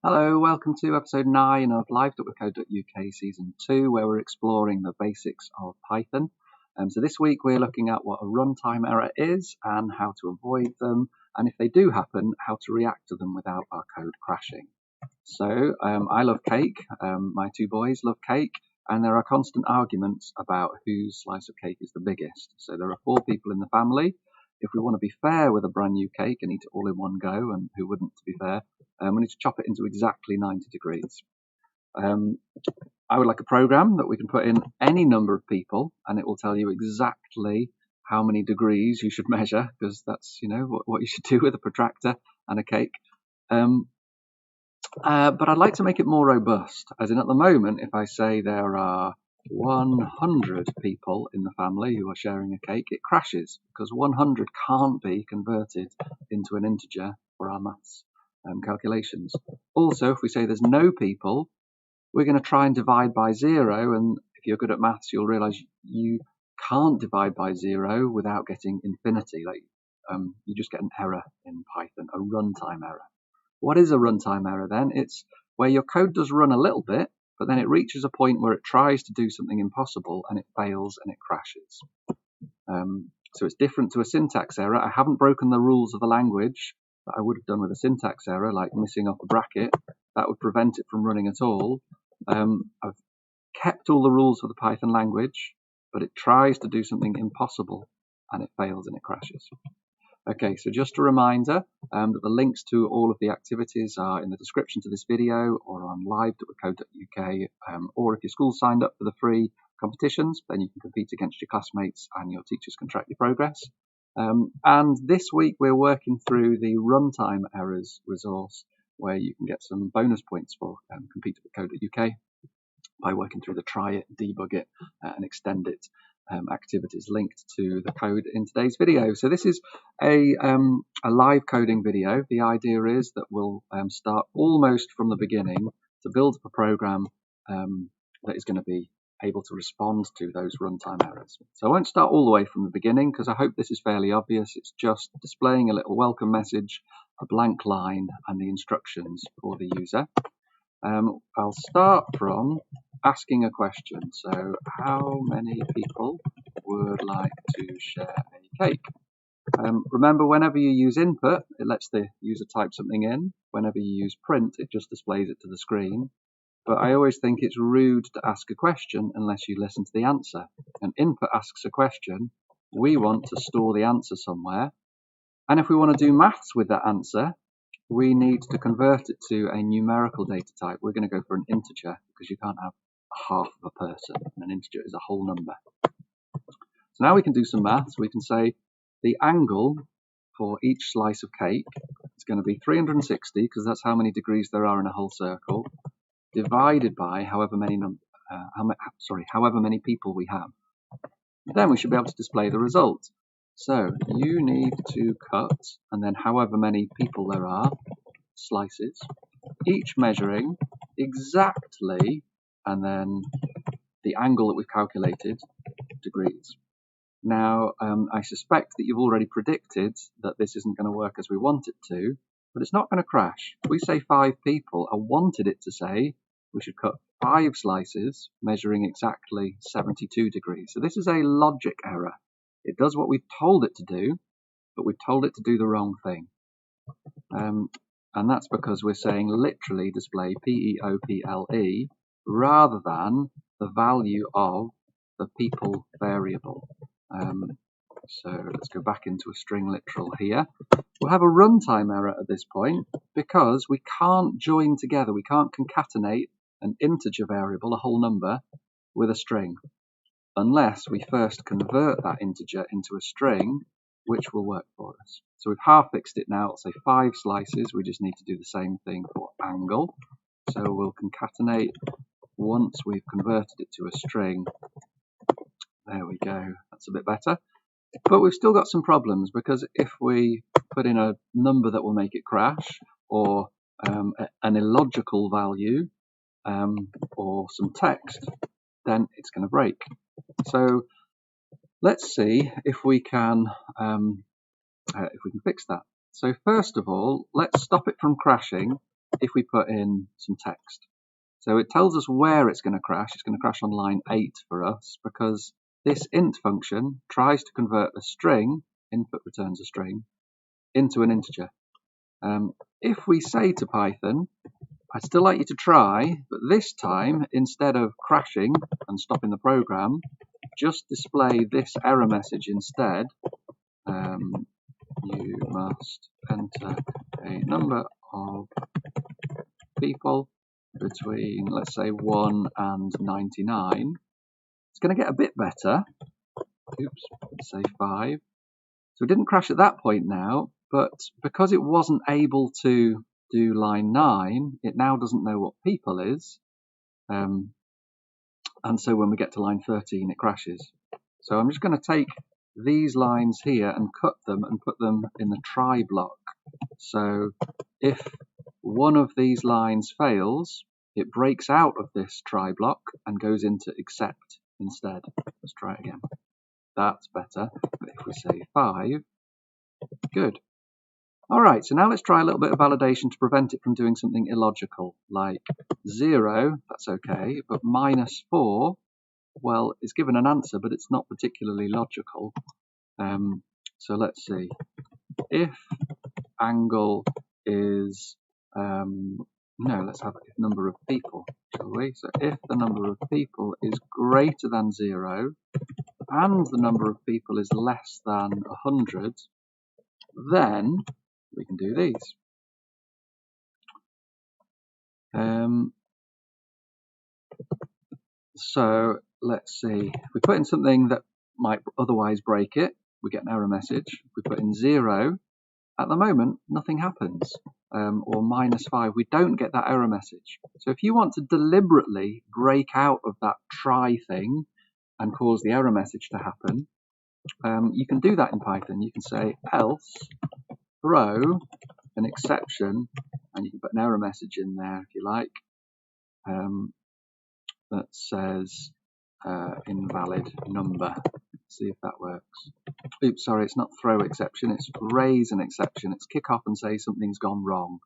Hello, welcome to episode 9 of live.withcode.uk season 2, where we're exploring the basics of Python. So this week we're looking at what a runtime error is and how to avoid them, and if they do happen, how to react to them without our code crashing. So I love cake, my two boys love cake, and there are constant arguments about whose slice of cake is the biggest. So there are 4 people in the family. If we want to be fair with a brand new cake and eat it all in one go, and who wouldn't, to be fair, we need to chop it into exactly 90 degrees. I would like a program that we can put in any number of people, and it will tell you exactly how many degrees you should measure, because that's what you should do with a protractor and a cake. But I'd like to make it more robust, as in at the moment, if I say there are 100 people in the family who are sharing a cake, it crashes because 100 can't be converted into an integer for our maths calculations. Also, if we say there's no people, we're going to try and divide by 0, and if you're good at maths, you'll realize you can't divide by 0 without getting infinity. You just get an error in Python, a runtime error. What is a runtime error then? It's where your code does run a little bit, but then it reaches a point where it tries to do something impossible and it fails and it crashes. So it's different to a syntax error. I haven't broken the rules of the language that I would have done with a syntax error, like missing off a bracket. That would prevent it from running at all. I've kept all the rules of the Python language, but it tries to do something impossible and it fails and it crashes. Okay, so just a reminder that the links to all of the activities are in the description to this video or on live.withcode.uk, or if your school's signed up for the free competitions, then you can compete against your classmates and your teachers can track your progress. And this week we're working through the runtime errors resource, where you can get some bonus points for compete.withcode.uk by working through the try it, debug it, and extend it activities linked to the code in today's video. So this is a live coding video. The idea is that we'll start almost from the beginning to build up a program that is going to be able to respond to those runtime errors. So I won't start all the way from the beginning because I hope this is fairly obvious. It's just displaying a little welcome message, a blank line, and the instructions for the user. I'll start from asking a question. So how many people would like to share a cake? Remember, whenever you use input, it lets the user type something in. Whenever you use print, it just displays it to the screen. But I always think it's rude to ask a question unless you listen to the answer. And input asks a question. We want to store the answer somewhere. And if we want to do maths with that answer, we need to convert it to a numerical data type. We're going to go for an integer because you can't have half of a person, and an integer is a whole number. So now we can do some maths. We can say the angle for each slice of cake is going to be 360, because that's how many degrees there are in a whole circle, divided by however many people we have. Then we should be able to display the result. So you need to cut, and then however many people there are, slices, each measuring exactly, and then the angle that we've calculated, degrees. Now, I suspect that you've already predicted that this isn't going to work as we want it to, but it's not going to crash. If we say 5 people, I wanted it to say we should cut 5 slices measuring exactly 72 degrees. So this is a logic error. It does what we've told it to do, but we've told it to do the wrong thing. And that's because we're saying literally display PEOPLE rather than the value of the people variable. So let's go back into a string literal here. We'll have a runtime error at this point because we can't join together, we can't concatenate an integer variable, a whole number, with a string, unless we first convert that integer into a string, which will work for us. So we've half fixed it now. It'll say 5 slices. We just need to do the same thing for angle. So we'll concatenate once we've converted it to a string. There we go. That's a bit better. But we've still got some problems, because if we put in a number that will make it crash, or an illogical value, or some text, then it's going to break. So let's see if we can fix that. So first of all, let's stop it from crashing if we put in some text. So it tells us where it's going to crash. It's going to crash on line 8 for us because this int function tries to convert a string, input returns a string, into an integer. If we say to Python, I'd still like you to try, but this time, instead of crashing and stopping the program, just display this error message instead. You must enter a number of people between, let's say, 1 and 99. It's going to get a bit better. Oops, let's say 5. So it didn't crash at that point now, but because it wasn't able to do line 9, it now doesn't know what people is. And so when we get to line 13, it crashes. So I'm just going to take these lines here and cut them and put them in the try block. So if one of these lines fails, it breaks out of this try block and goes into except instead. Let's try it again. That's better. But if we say 5, good. All right, so now let's try a little bit of validation to prevent it from doing something illogical, like 0, that's okay, but -4, well, it's given an answer, but it's not particularly logical. So let's see. If angle is, no, let's have a number of people, shall we? So if the number of people is greater than 0 and the number of people is less than 100, then we can do these. So let's see. If we put in something that might otherwise break it, we get an error message. If we put in 0, at the moment, nothing happens. Or -5, we don't get that error message. So if you want to deliberately break out of that try thing and cause the error message to happen, you can do that in Python. You can say else throw an exception, and you can put an error message in there if you like, that says invalid number. See if that works. Oops, sorry, it's not throw exception, it's raise an exception. It's kick off and say something's gone wrong.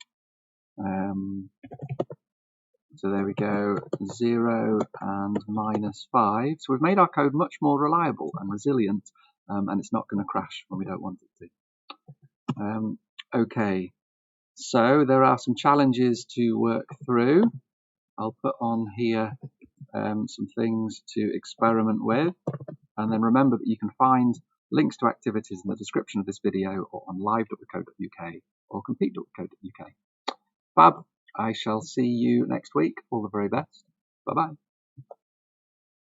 So there we go, 0 and -5. So we've made our code much more reliable and resilient, and it's not going to crash when we don't want it to. Okay, so there are some challenges to work through. I'll put on here some things to experiment with, and then remember that you can find links to activities in the description of this video or on live.wecode.uk or compete.wecode.uk. Fab, I shall see you next week. All the very best. Bye-bye.